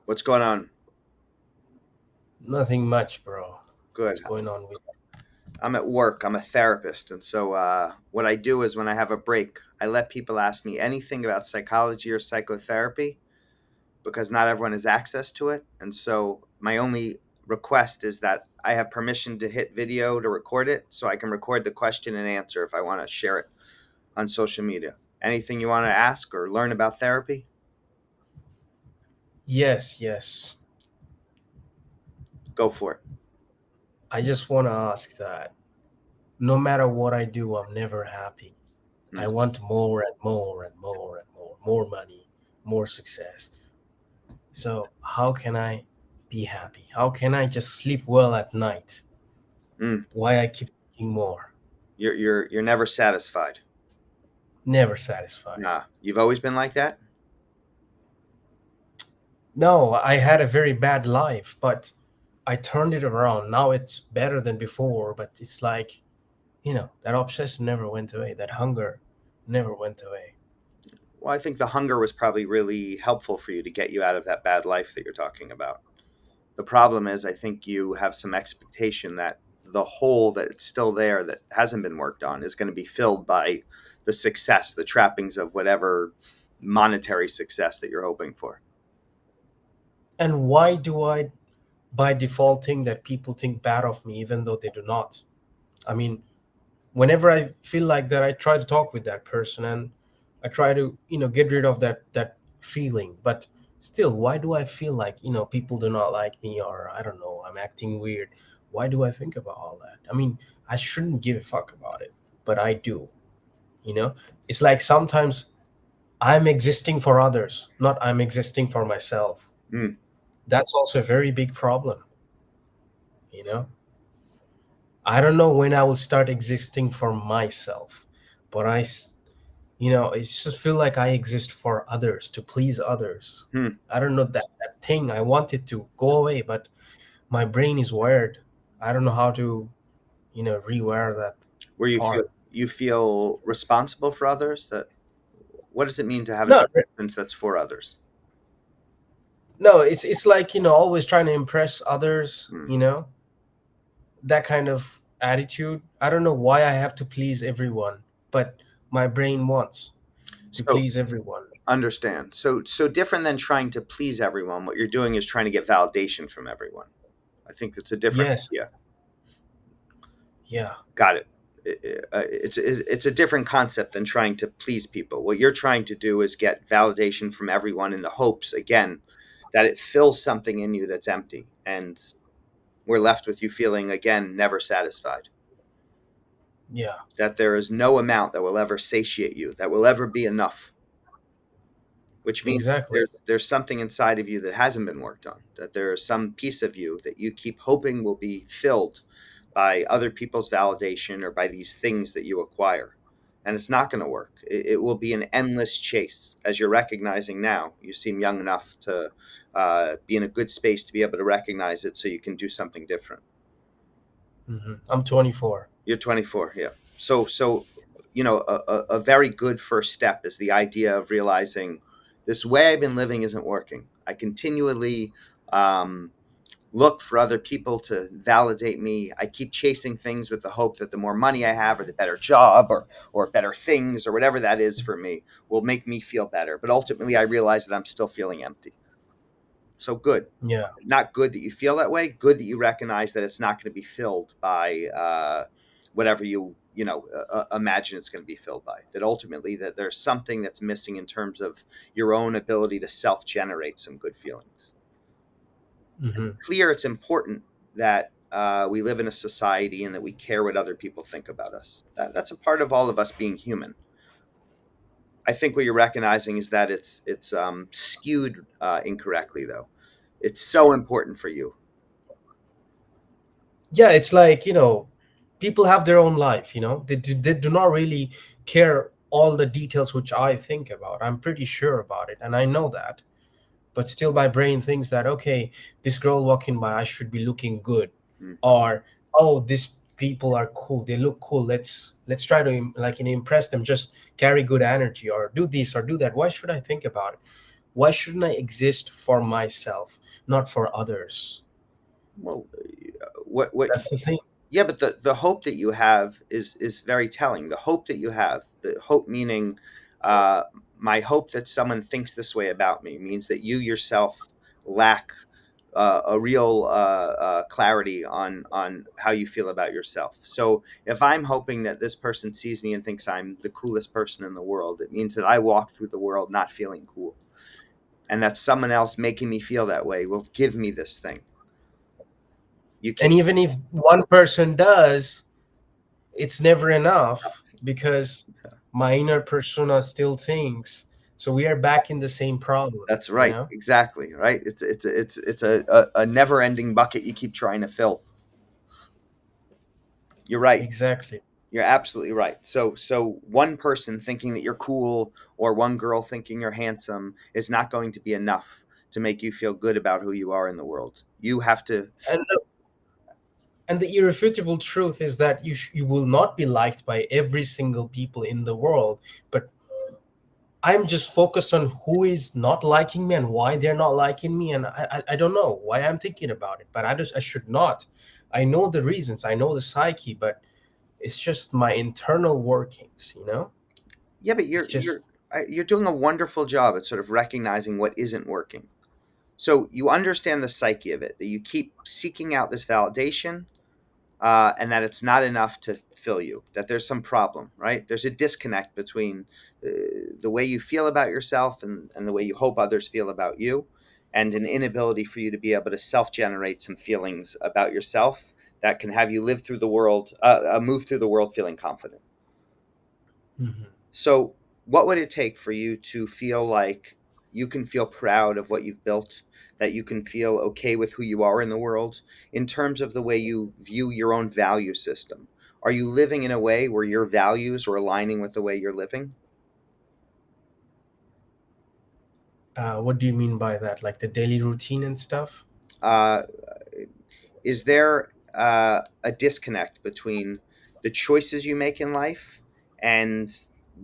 What's going on? Nothing much, bro. Good. What's going on with I'm at work. I'm a therapist. And so, what I do is when I have a break, I let people ask me anything about psychology or psychotherapy because not everyone has access to it. And so, my only request is that I have permission to hit video to record it so I can record the question and answer if I want to share it on social media. Anything you want to ask or learn about therapy? Yes, yes. Go for it. I just want to ask that no matter what I do, I'm never happy. I Mm. want more and more and more and more money, more success. So, how can I be happy? How can I just sleep well at night? Mm. Why I keep thinking more? You're never satisfied. Never satisfied. Nah, you've always been like that. No, I had a very bad life, but I turned it around. Now it's better than before, but it's like, that obsession never went away. That hunger never went away. Well, I think the hunger was probably really helpful for you to get you out of that bad life that you're talking about. The problem is, I think you have some expectation that the hole that's still there that hasn't been worked on is going to be filled by the success, the trappings of whatever monetary success that you're hoping for. And why do I, by default, think that people think bad of me, even though they do not? I mean, whenever I feel like that, I try to talk with that person and I try to, get rid of that feeling. But still, why do I feel like, people do not like me, or I don't know, I'm acting weird? Why do I think about all that? I mean, I shouldn't give a fuck about it, but I do. You know, it's like sometimes I'm existing for others, not I'm existing for myself. Mm. That's also a very big problem. You know, I don't know when I will start existing for myself, but I just feel like I exist for others, to please others. Hmm. I don't know, that thing I want it to go away, but my brain is wired. I don't know how to, rewire that Where part. you feel responsible for others. That what does it mean to have an No, existence that's for others? no, it's like, always trying to impress others, Hmm. that kind of attitude. I don't know why I have to please everyone, but my brain wants to So please everyone. understand. So different than trying to please everyone. What you're doing is trying to get validation from everyone. I think it's a different Yes, idea. yeah, Got it. It's a different concept than trying to please people. What you're trying to do is get validation from everyone in the hopes, again, that it fills something in you that's empty, and we're left with you feeling again never satisfied. yeah, That there is no amount that will ever satiate you, that will ever be enough. Which means that exactly. there's something inside of you that hasn't been worked on. That there is some piece of you that you keep hoping will be filled by other people's validation or by these things that you acquire. And it's not going to work. It will be an endless chase. As you're recognizing now, you seem young enough to be in a good space to be able to recognize it so you can do something different. I'm 24. You're 24, yeah. So a very good first step is the idea of realizing this way I've been living isn't working. I continually um, look for other people to validate me. I keep chasing things with the hope that the more money I have, or the better job, or better things, or whatever that is for me, will make me feel better. But ultimately, I realize that I'm still feeling empty. So good. Yeah, Not good that you feel that way. Good that you recognize that it's not going to be filled by whatever you imagine it's going to be filled by. That ultimately that there's something that's missing in terms of your own ability to self-generate some good feelings. hmm, Clear, it's important that we live in a society and that we care what other people think about us. That's a part of all of us being human. I think what you're recognizing is that it's skewed incorrectly, though. It's so important for you. yeah. It's like, people have their own life. They do not really care all the details which I think about. I'm pretty sure about it, and I know that. But still, my brain thinks that, okay, this girl walking by, I should be looking good, Mm. or, oh, this people are cool, they look cool, let's try to like, impress them, just carry good energy or do this or do that. Why should I think about it? Why shouldn't I exist for myself, not for others? Well, what That's the thing. yeah, but the hope that you have is very telling. The hope that you have, the hope meaning, uh, my hope that someone thinks this way about me means that you yourself lack a real clarity on how you feel about yourself. So if I'm hoping that this person sees me and thinks I'm the coolest person in the world, it means that I walk through the world not feeling cool, and that someone else making me feel that way will give me this thing. You And can't. even if one person does, it's never enough, because my inner persona still thinks. So we are back in the same problem, That's you right. know? Exactly. Right. It's a never ending bucket you keep trying to fill. You're right. Exactly. You're absolutely right. So one person thinking that you're cool or one girl thinking you're handsome is not going to be enough to make you feel good about who you are in the world. You have to. And the irrefutable truth is that you will not be liked by every single people in the world, but I'm just focused on who is not liking me and why they're not liking me, and I don't know why I'm thinking about it, but I should not. I know the reasons, I know the psyche, but it's just my internal workings, you know. Yeah, but It's you're just you're doing a wonderful job at sort of recognizing what isn't working. So you understand the psyche of it, that you keep seeking out this validation, and that it's not enough to fill you, that there's some problem, right? There's a disconnect between uh, the way you feel about yourself and the way you hope others feel about you, and an inability for you to be able to self generate some feelings about yourself that can have you live through the world, move through the world feeling confident. Mhm. So, what would it take for you to feel like you can feel proud of what you've built, that you can feel okay with who you are in the world in terms of the way you view your own value system? Are you living in a way where your values are aligning with the way you're living? What do you mean by that? Like the daily routine and stuff? Uh, is there a disconnect between the choices you make in life and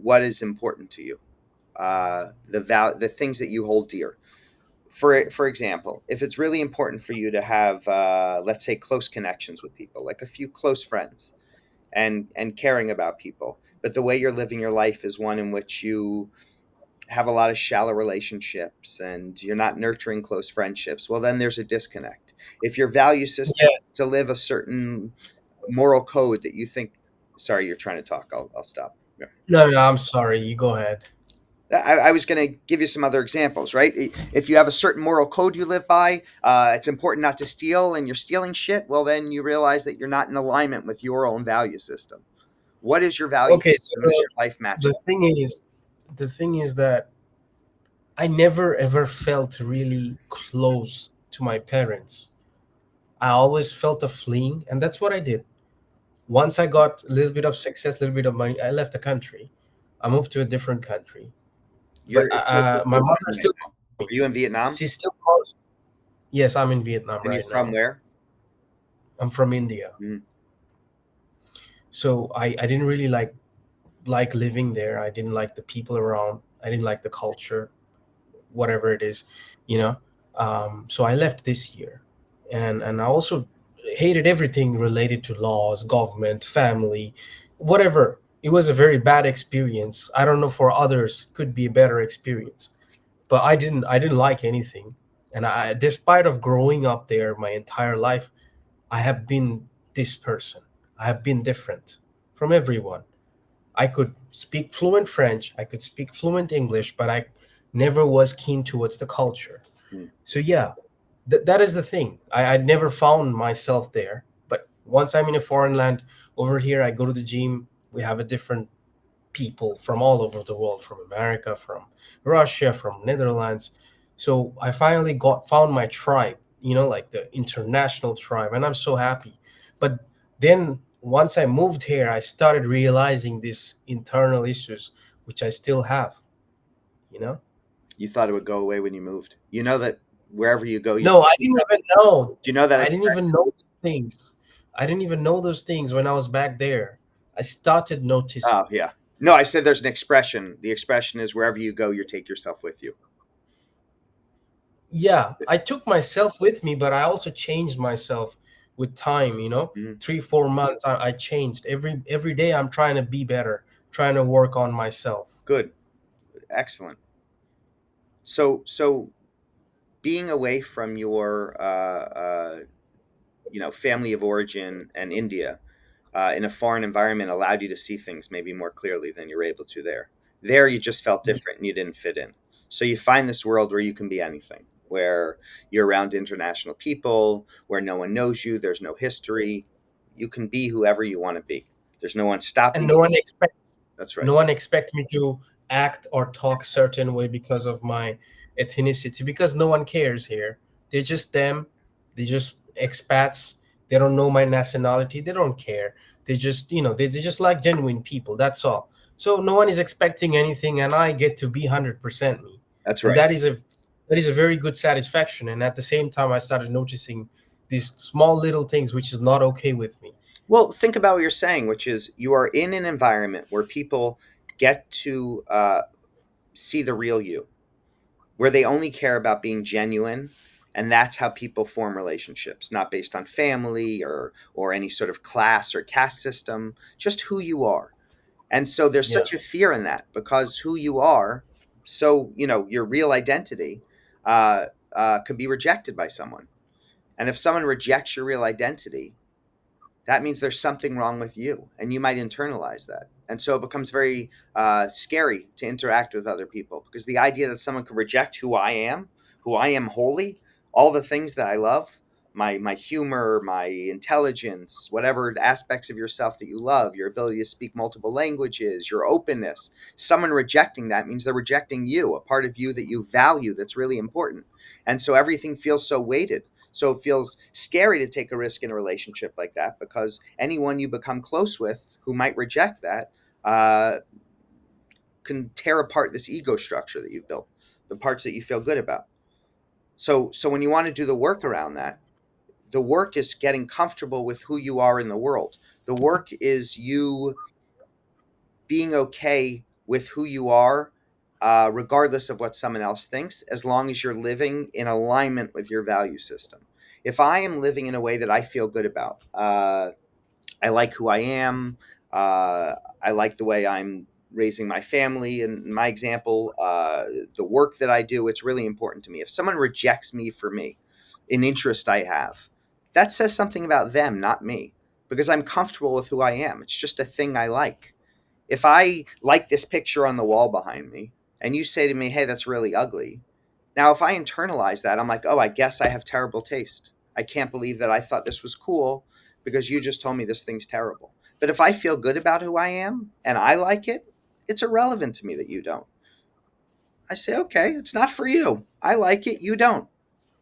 what is important to you? The things that you hold dear. For example, if it's really important for you to have, let's say, close connections with people, like a few close friends, and caring about people, but the way you're living your life is one in which you have a lot of shallow relationships and you're not nurturing close friendships, well, then there's a disconnect. If your value system Yeah. is to live a certain moral code that you think, sorry, you're trying to talk, I'll stop. Yeah. No, no, I'm sorry. You go ahead. I was going to give you some other examples, right? If you have a certain moral code you live by, it's important not to steal, and you're stealing shit, well, then you realize that you're not in alignment with your own value system. What is your value Okay, so system? Does your life match the that? thing is, the thing is that I never ever felt really close to my parents. I always felt a fleeing, and that's what I did. Once I got a little bit of success, a little bit of money, I left the country. I moved to a different country. But my What's mother happening right still now? calls me. Are you in Vietnam? She still calls. Yes, I'm in Vietnam And you're right from now. where? I'm from India. Mm. So I didn't really like living there. I didn't like the people around. I didn't like the culture, whatever it is, you know. So I left this year, and I also hated everything related to laws, government, family, whatever. It was a very bad experience. I don't know, for others could be a better experience, but I didn't like anything. And despite of growing up there my entire life, I have been this person. I have been different from everyone. I could speak fluent French, I could speak fluent English, but I never was keen towards the culture. Mm. So yeah, that is the thing. I never found myself there. But once I'm in a foreign land, over here I go to the gym. We have a different people from all over the world, from America, from Russia, from Netherlands. So I finally got found my tribe, like the international tribe, and I'm so happy. But then once I moved here, I started realizing these internal issues which I still have, you know? You thought it would go away when you moved. You know that wherever you go, you No, I pick didn't up. even know. Do you know that I didn't expression? even know these things. I didn't even know those things when I was back there. I started noticing. Oh, yeah. No, I said there's an expression. The expression is wherever you go, you take yourself with you. Yeah, I took myself with me, but I also changed myself with time, you know. Mhm. 3 4 months, I changed. Every day I'm trying to be better, trying to work on myself. Good. Excellent. So being away from your family of origin and India in a foreign environment allowed you to see things maybe more clearly than you were able to there. There, you just felt Yeah. different and you didn't fit in. So you find this world where you can be anything, where you're around international people, where no one knows you, there's no history. You can be whoever you want to be. There's no one And stopping no you. one expects That's right. no one expects me to act or talk certain way because of my ethnicity, because no one cares here. They're just them. They're just expats. They don't know my nationality. They don't care. They just, they just like genuine people. That's all. So no one is expecting anything, and I get to be 100% me, That's and right. that is a very good satisfaction. And at the same time, I started noticing these small little things which is not okay with me. Well, think about what you're saying, which is you are in an environment where people get to see the real you, where they only care about being genuine, and that's how people form relationships, not based on family or any sort of class or caste system, just who you are. And so there's Yeah. such a fear in that, because who you are, so your real identity uh, could be rejected by someone. And if someone rejects your real identity, that means there's something wrong with you, and you might internalize that. And so it becomes very scary to interact with other people, because the idea that someone could reject who I am wholly, all the things that I love, my humor, my intelligence, whatever aspects of yourself that you love, your ability to speak multiple languages, your openness, someone rejecting that means they're rejecting you, a part of you that you value that's really important. And so everything feels so weighted. So it feels scary to take a risk in a relationship like that, because anyone you become close with who might reject that uh, can tear apart this ego structure that you've built, the parts that you feel good about. So when you want to do the work around that, the work is getting comfortable with who you are in the world. The work is you being okay with who you are, regardless of what someone else thinks, as long as you're living in alignment with your value system. If I am living in a way that I feel good about, I like who I am, uh, I like the way I'm raising my family, and my example, the work that I do, it's really important to me. If someone rejects me for me, an interest I have, that says something about them, not me, because I'm comfortable with who I am. It's just a thing I like. If I like this picture on the wall behind me and you say to me, hey, that's really ugly. Now, if I internalize that, I'm like, oh, I guess I have terrible taste. I can't believe that I thought this was cool because you just told me this thing's terrible. But if I feel good about who I am and I like it, it's irrelevant to me that you don't. I say, okay, it's not for you. I like it. You don't.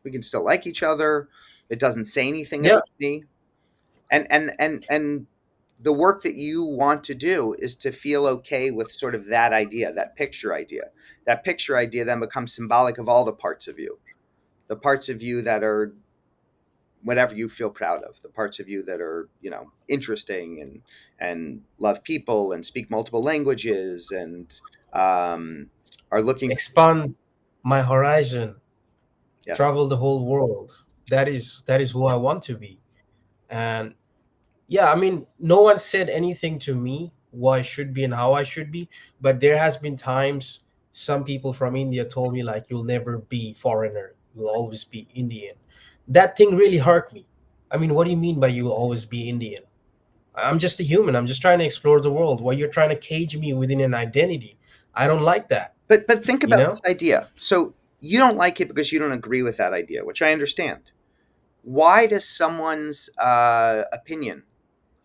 We can still like each other. It doesn't say anything Yeah. about me. And the work that you want to do is to feel okay with sort of that idea, that picture idea then becomes symbolic of all the parts of you, the parts of you that are whatever you feel proud of, the parts of you that are interesting and love people and speak multiple languages and are looking. Expand my horizon, Yes. travel the whole world. That is who I want to be. And yeah, I mean, no one said anything to me who I should be and how I should be, but there has been times some people from India told me like, you'll never be foreigner, you'll always be Indian. That thing really hurt me. I mean, what do you mean by you'll always be Indian? I'm just a human. I'm just trying to explore the world. Why you're trying to cage me within an identity? I don't like that, But think you about know? this idea. So you don't like it because you don't agree with that idea, which I understand. Why does someone's opinion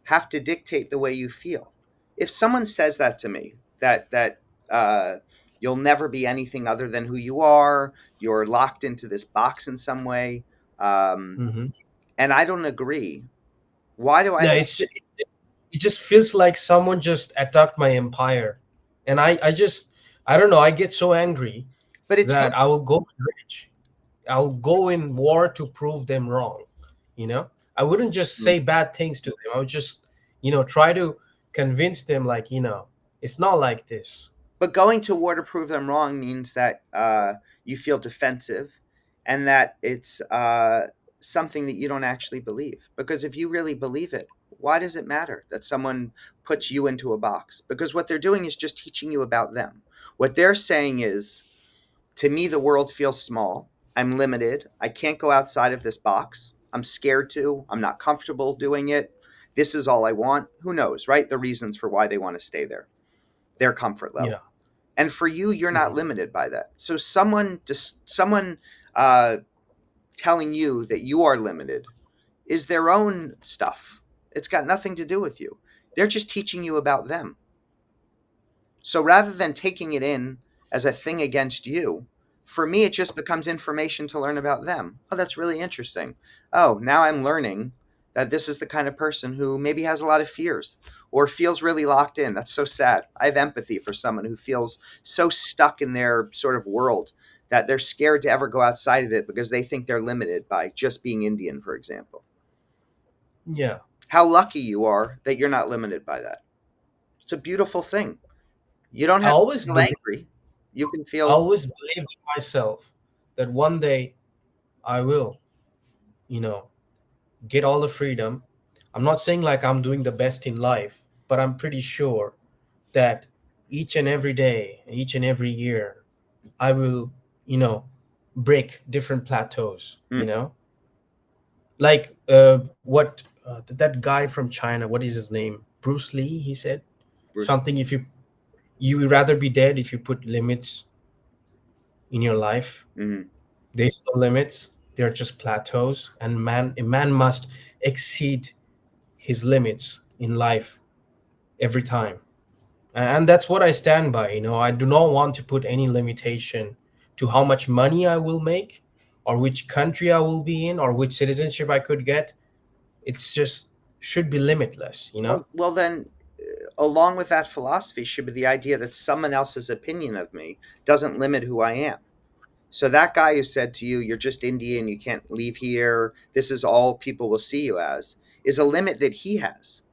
have to dictate the way you feel? If someone says that to me, that uh, you'll never be anything other than who you are, you're locked into this box in some way, um, Hmm. and I don't agree, why do I No, have it just feels like someone just attacked my empire, and I don't know, I get so angry but it's that I will go rich. I'll go in war to prove them wrong, you know. I wouldn't just Mm. say bad things to them. I would just, try to convince them, like, it's not like this. But going to war to prove them wrong means that you feel defensive, and that it's something that you don't actually believe. Because if you really believe it, why does it matter that someone puts you into a box? Because what they're doing is just teaching you about them. What they're saying is, to me, the world feels small. I'm limited. I can't go outside of this box. I'm scared to. I'm not comfortable doing it. This is all I want. Who knows, right? The reasons for why they want to stay there, their comfort Yeah. level. And for you, you're not Mhm. limited by that. So someone uh, telling you that you are limited is their own stuff. It's got nothing to do with you. They're just teaching you about them. So rather than taking it in as a thing against you, for me, it just becomes information to learn about them. Oh, that's really interesting. Oh, now I'm learning that this is the kind of person who maybe has a lot of fears or feels really locked in. That's so sad. I have empathy for someone who feels so stuck in their sort of world that they're scared to ever go outside of it because they think they're limited by just being Indian, for example. Yeah. How lucky you are that you're not limited by that. It's a beautiful thing. You don't I have to always feel believe, angry. You can I feel, always believe in myself that one day I will, you know, get all the freedom. I'm not saying like I'm doing the best in life, but I'm pretty sure that each and every day, each and every year, I will, you know, break different plateaus, mm, like what that guy from China, what is his name? Bruce Lee, he said Bruce. something, if you would rather be dead if you put limits in your life. Mhm. There's no limits, they're just plateaus, and a man must exceed his limits in life every time. And that's what I stand by. I do not want to put any limitation to how much money I will make, or which country I will be in, or which citizenship I could get. It's just should be limitless. Well, then, along with that philosophy should be the idea that someone else's opinion of me doesn't limit who I am. So that guy who said to you, "You're just Indian, you can't leave here. This is all people will see you as," is a limit that he has.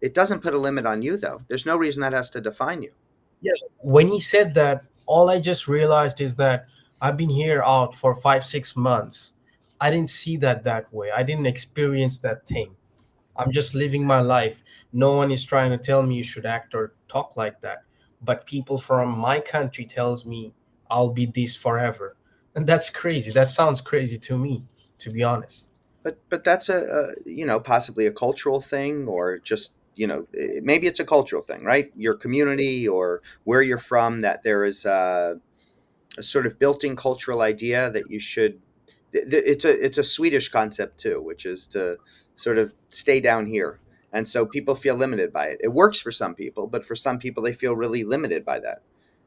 It doesn't put a limit on you, though. There's no reason that has to define you. Yeah. When he said that, all I just realized is that I've been here out for 5 6 months. I didn't see that way. I didn't experience that thing. I'm just living my life. No one is trying to tell me you should act or talk like that. But people from my country tells me I'll be this forever. And that's crazy. That sounds crazy to me, to be honest. But that's possibly a cultural thing, or just maybe it's a cultural thing, right? Your community or where you're from, that there is a sort of built-in cultural idea that you should. It's a Swedish concept too, which is to sort of stay down here, and so people feel limited by it. It works for some people, but for some people, they feel really limited by that.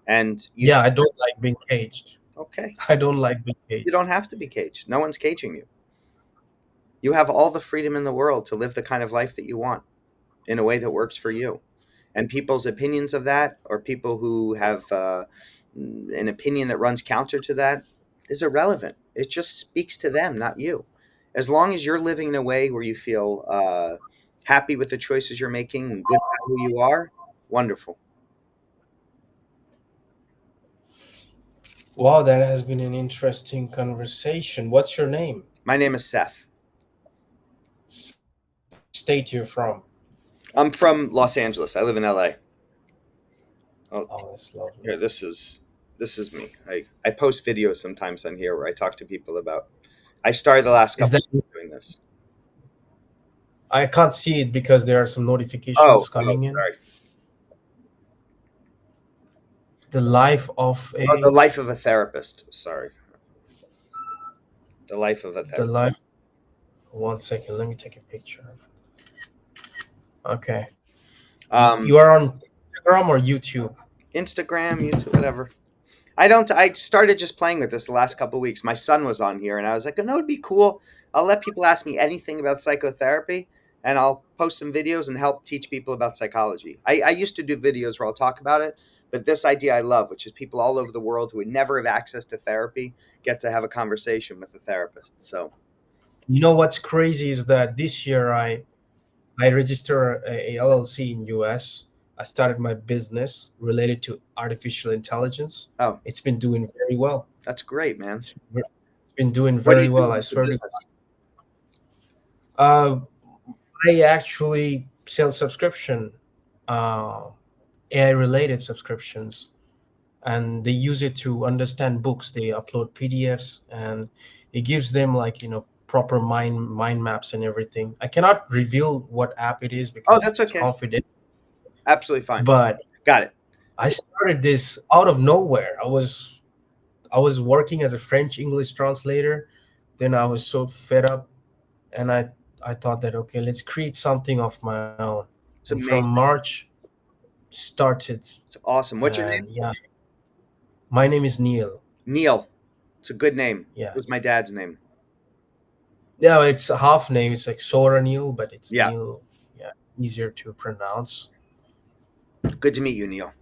And you, Yeah, I don't like being caged. okay, I don't like being you don't caged. have to be caged. No one's caging you. You have all the freedom in the world to live the kind of life that you want in a way that works for you. And people's opinions of that, or people who have an opinion that runs counter to that, is irrelevant. It just speaks to them, not you. As long as you're living in a way where you feel happy with the choices you're making and good about who you are, wonderful. Wow, that has been an interesting conversation. What's your name? My name is Seth. Which state you're from? I'm from Los Angeles. I live in LA. Oh, Oh, that's lovely. here, this is me. I post videos sometimes on here where I talk to people about. I started the last Is couple that, of weeks doing this. I can't see it because there are some Oh, notifications oh, coming in. sorry. The life of Oh, the a life of a therapist. Sorry, the life of a the therapist. life. One second, let me take a picture. Okay, Um, you are on Instagram or YouTube? Instagram, YouTube, whatever. I don't. I started just playing with this the last couple of weeks. My son was on here, and I was like, "No, it'd be cool. I'll let people ask me anything about psychotherapy, and I'll post some videos and help teach people about psychology." I used to do videos where I'll talk about it, but this idea I love, which is people all over the world who would never have access to therapy get to have a conversation with a therapist. So You know what's crazy is that this year I registered a LLC in US. I started my business related to artificial intelligence. Oh, It's been doing very well. that's great, man. It's been doing What do very you do well. I with the swear to business? God. I actually sell subscription, uh, AI related subscriptions, and they use it to understand books. They upload PDFs, and it gives them, like, proper mind maps and everything. I cannot reveal what app it is Oh, because that's it's okay. confidential. Absolutely fine. But Got it. I started this out of nowhere. I was working as a French English translator. Then I was so fed up, and I thought that, okay, let's create something of my own. And It's from amazing. March started, It's awesome. What's your and name? yeah, my name is Neel. Neil. It's a good name. It Yeah, was my dad's name. yeah, it's a half name. It's like Sora Neel, but it's Yeah. Neel. Yeah, easier to pronounce. Good to meet you, Neil.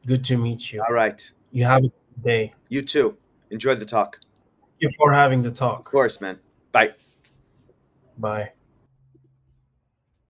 Good to meet you. All right. You have a good day. You too. Enjoy the talk. Thank you for having the Of talk. course, man. Bye. Bye.